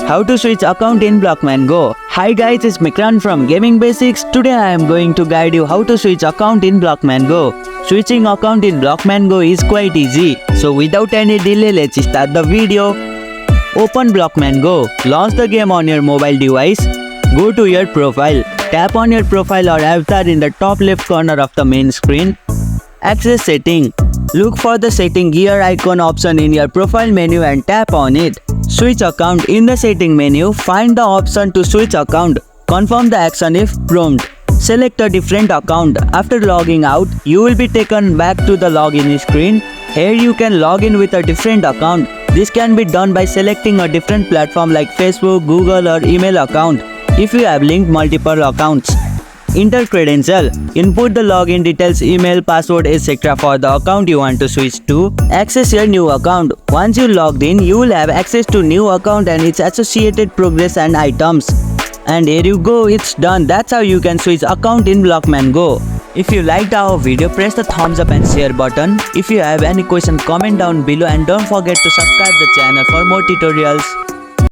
How to switch account in Blockman Go. Hi guys, it's Mikran from Gaming Basics. Today I am going to guide you how to switch account in Blockman Go. Switching account in Blockman Go is quite easy. So without any delay, let's start the video. Open Blockman Go. Launch the game on your mobile device. Go to your profile. Tap on your profile or avatar in the top left corner of the main screen. Access setting. Look for the setting gear icon option in your profile menu and tap on it. Switch account. In the setting menu, find the option to switch account. Confirm the action if prompt. Select a different account. After logging out, you will be taken back to the login screen. Here you can log in with a different account. This can be done by selecting a different platform like Facebook, Google or email account if you have linked multiple accounts. Enter credential. Input the login details, email, password, etc. for the account you want to switch to. Access your new account. Once you logged in, you will have access to new account and its associated progress and items. And here you go, it's done. That's how you can switch account in Blockman Go. If you liked our video, press the thumbs up and share button. If you have any question, comment down below and don't forget to subscribe the channel for more tutorials.